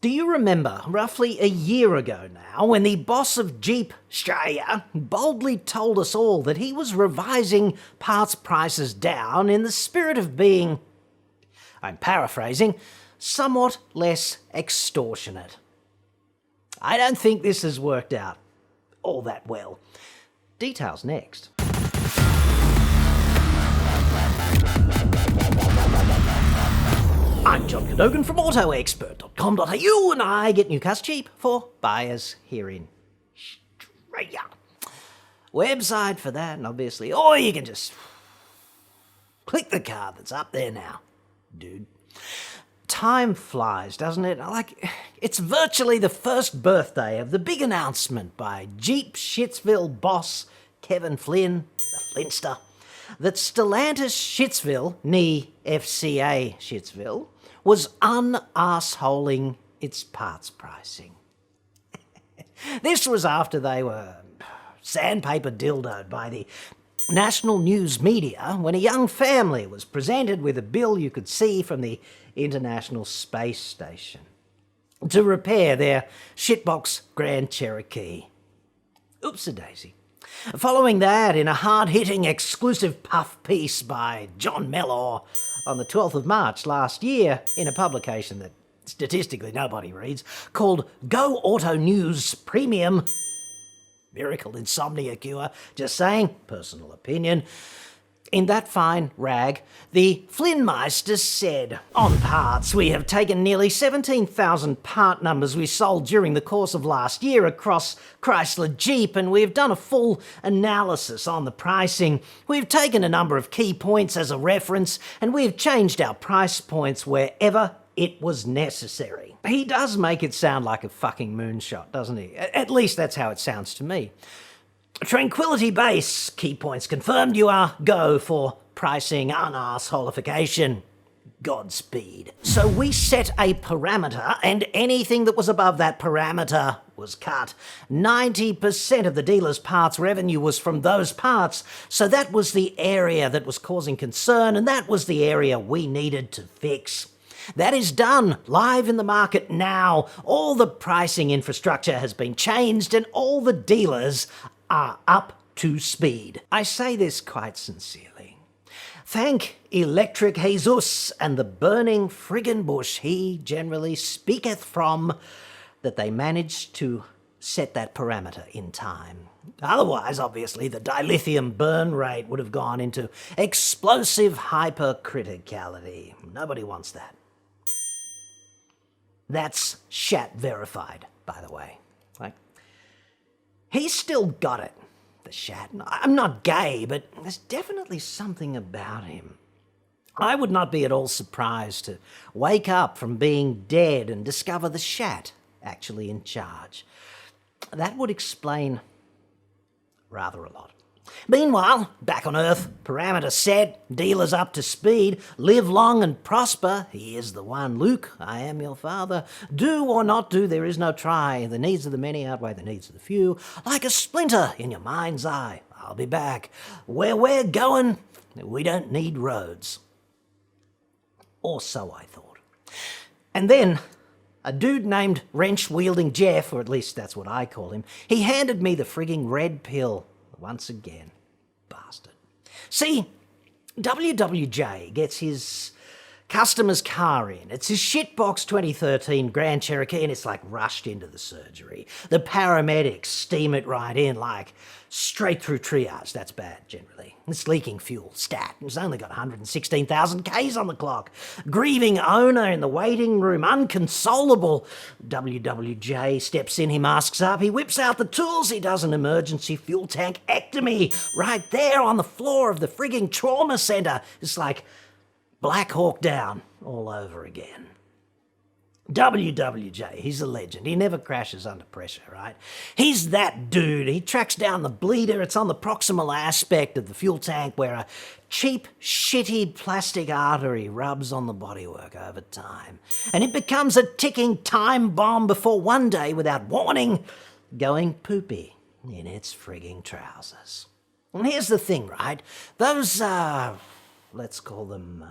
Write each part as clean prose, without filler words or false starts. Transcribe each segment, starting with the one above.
Do you remember, roughly a year ago now, when the boss of Jeep Straya boldly told us all that he was revising parts prices down in the spirit of being, I'm paraphrasing, somewhat less extortionate? I don't think this has worked out all that well. Details next. I'm John Cadogan from AutoExpert.com.au, and I get new cars cheap for buyers here in Straya. Website for that, and obviously, or you can just click the card that's up there now, dude. Time flies, doesn't it? It's virtually the first birthday of the big announcement by Jeep Shitsville boss Kevin Flynn, the Flinster, that Stellantis Shitsville, nee FCA Shitsville, was un-arseholing its parts pricing. This was after they were sandpaper dildoed by the national news media when a young family was presented with a bill you could see from the International Space Station to repair their shitbox Grand Cherokee. Oops-a-daisy. Following that, in a hard-hitting exclusive puff piece by John Mellor on the 12th of March last year in a publication that statistically nobody reads, called Go Auto News Premium, miracle insomnia cure, just saying, personal opinion. In that fine rag, the Flynnmeister said, on parts, we have taken nearly 17,000 part numbers we sold during the course of last year across Chrysler Jeep, and we have done a full analysis on the pricing. We've taken a number of key points as a reference, and we have changed our price points wherever it was necessary. He does make it sound like a fucking moonshot, doesn't he? At least that's how it sounds to me. Tranquility Base, key points confirmed, you are go for pricing un-arsholification. Godspeed. So we set a parameter, and anything that was above that parameter was cut. 90% of the dealer's parts revenue was from those parts, so that was the area that was causing concern, and that was the area we needed to fix. That is done, live in the market now. All the pricing infrastructure has been changed, and all the dealers are up to speed. I say this quite sincerely. Thank Electric Jesus and the burning friggin' bush he generally speaketh from, that they managed to set that parameter in time. Otherwise, obviously, the dilithium burn rate would have gone into explosive hypercriticality. Nobody wants that. That's Shat verified, by the way. He's still got it, the Shat. I'm not gay, but there's definitely something about him. I would not be at all surprised to wake up from being dead and discover the Shat actually in charge. That would explain rather a lot. Meanwhile, back on Earth, parameter set, dealers up to speed, live long and prosper. He is the one, Luke, I am your father. Do or not do, there is no try. The needs of the many outweigh the needs of the few. Like a splinter in your mind's eye, I'll be back. Where we're going, we don't need roads. Or so I thought. And then a dude named wrench-wielding Jeff, or at least that's what I call him, he handed me the frigging red pill. Once again, bastard. See, WWJ gets his customer's car in. It's his shitbox 2013 Grand Cherokee, and it's like rushed into the surgery. The paramedics steam it right in, like straight through triage. That's bad, generally. It's leaking fuel, stat. It's only got 116,000 Ks on the clock. Grieving owner in the waiting room, unconsolable. WWJ steps in, he masks up, he whips out the tools, he does an emergency fuel tank ectomy right there on the floor of the frigging trauma center. It's like Black Hawk Down all over again. WWJ, he's a legend. He never crashes under pressure, right? He's that dude. He tracks down the bleeder. It's on the proximal aspect of the fuel tank where a cheap, shitty plastic artery rubs on the bodywork over time. And it becomes a ticking time bomb before one day, without warning, going poopy in its frigging trousers. And here's the thing, right? Those, let's call them,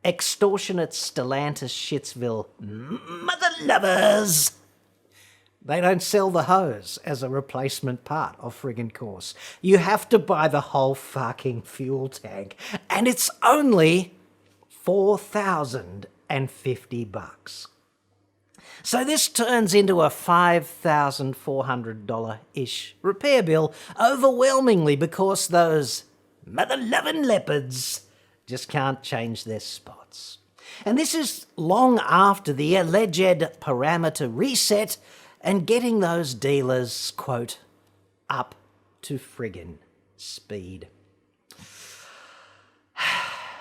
extortionate Stellantis Shitsville mother lovers. They don't sell the hose as a replacement part of friggin' course. You have to buy the whole fucking fuel tank, and it's only $4,050. So this turns into a $5,400-ish repair bill, overwhelmingly because those mother-loving leopards just can't change their spots. And this is long after the alleged parameter reset and getting those dealers, quote, up to friggin' speed.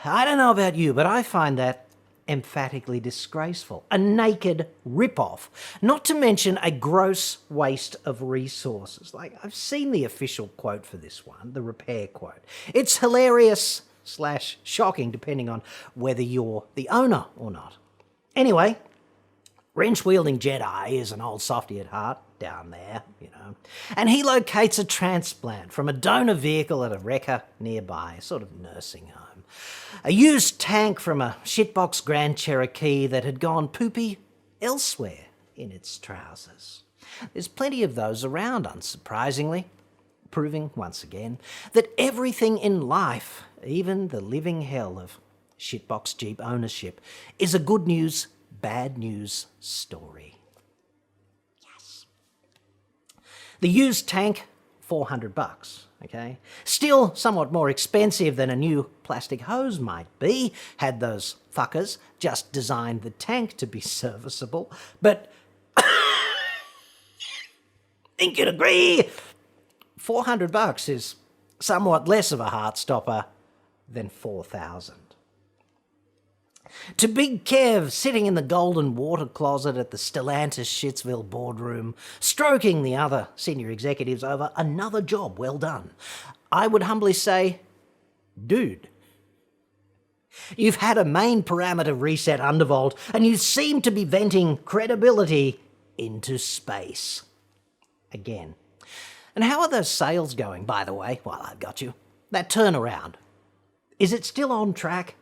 I don't know about you, but I find that emphatically disgraceful. A naked rip-off, not to mention a gross waste of resources. Like, I've seen the official quote for this one, the repair quote. It's hilarious / shocking, depending on whether you're the owner or not. Anyway, wrench-wielding Jedi is an old softy at heart, down there, you know, and he locates a transplant from a donor vehicle at a wrecker nearby, a sort of nursing home. A used tank from a shitbox Grand Cherokee that had gone poopy elsewhere in its trousers. There's plenty of those around, unsurprisingly, proving once again that everything in life, even the living hell of shitbox Jeep ownership, is a good news, bad news story. Yes. The used tank, $400, okay? Still somewhat more expensive than a new plastic hose might be, had those fuckers just designed the tank to be serviceable. But think you'd agree, $400 is somewhat less of a heartstopper than $4,000. To Big Kev sitting in the golden water closet at the Stellantis Shitsville boardroom, stroking the other senior executives over another job well done, I would humbly say, dude, you've had a main parameter reset undervolt and you seem to be venting credibility into space. Again. And how are those sales going, by the way, while I've got you? That turnaround. Is it still on track?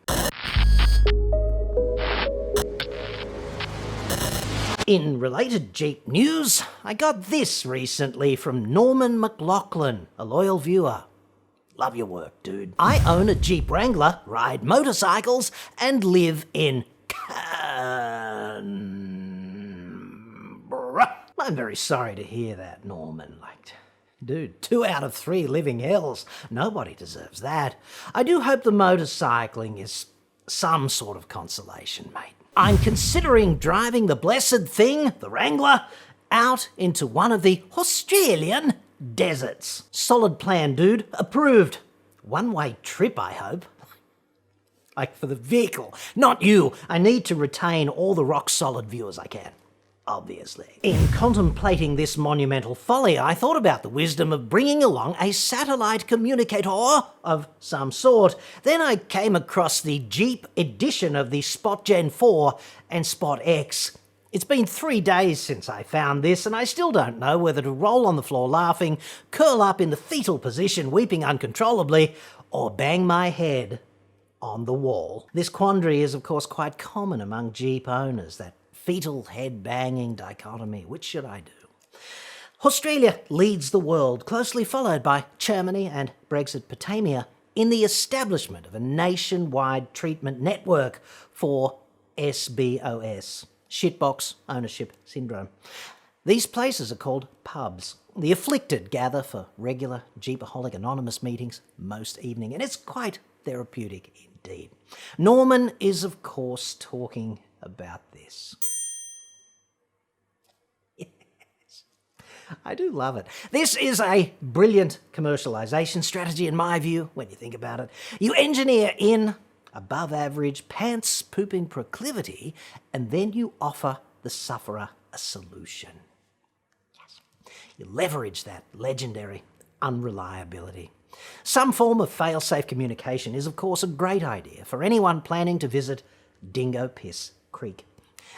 In related Jeep news, I got this recently from Norman McLaughlin, a loyal viewer. Love your work, dude. I own a Jeep Wrangler, ride motorcycles, and live in Canberra. I'm very sorry to hear that, Norman. Dude, 2 out of 3 living hells. Nobody deserves that. I do hope the motorcycling is some sort of consolation, mate. I'm considering driving the blessed thing, the Wrangler, out into one of the Australian deserts. Solid plan, dude. Approved. One-way trip, I hope. Like for the vehicle, not you. I need to retain all the rock-solid viewers I can. Obviously. In contemplating this monumental folly, I thought about the wisdom of bringing along a satellite communicator of some sort. Then I came across the Jeep edition of the Spot Gen 4 and Spot X. It's been 3 days since I found this, and I still don't know whether to roll on the floor laughing, curl up in the fetal position weeping uncontrollably, or bang my head on the wall. This quandary is, of course, quite common among Jeep owners, that fetal head-banging dichotomy. Which should I do? Australia leads the world, closely followed by Germany and Brexit-Potamia, in the establishment of a nationwide treatment network for SBOS, shitbox ownership syndrome. These places are called pubs. The afflicted gather for regular Jeepaholic Anonymous meetings most evening, and it's quite therapeutic indeed. Norman is, of course, talking about this. I do love it. This is a brilliant commercialization strategy in my view, when you think about it. You engineer in above average pants-pooping proclivity, and then you offer the sufferer a solution. Yes. You leverage that legendary unreliability. Some form of fail-safe communication is, of course, a great idea for anyone planning to visit Dingo Piss Creek.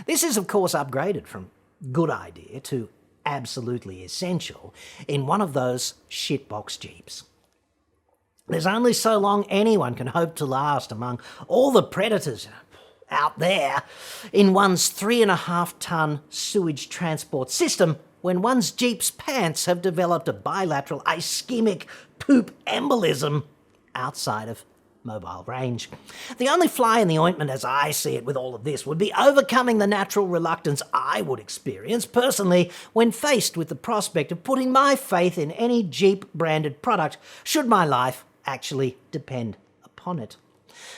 This is, of course, upgraded from good idea to absolutely essential in one of those shitbox Jeeps. There's only so long anyone can hope to last among all the predators, out there in one's 3.5-ton sewage transport system when one's Jeep's pants have developed a bilateral ischemic poop embolism outside of mobile range. The only fly in the ointment, as I see it with all of this, would be overcoming the natural reluctance I would experience personally when faced with the prospect of putting my faith in any Jeep-branded product should my life actually depend upon it.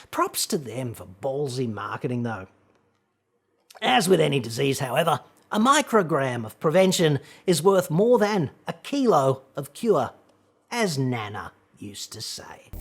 Props to them for ballsy marketing, though. As with any disease, however, a microgram of prevention is worth more than a kilo of cure, as Nana used to say.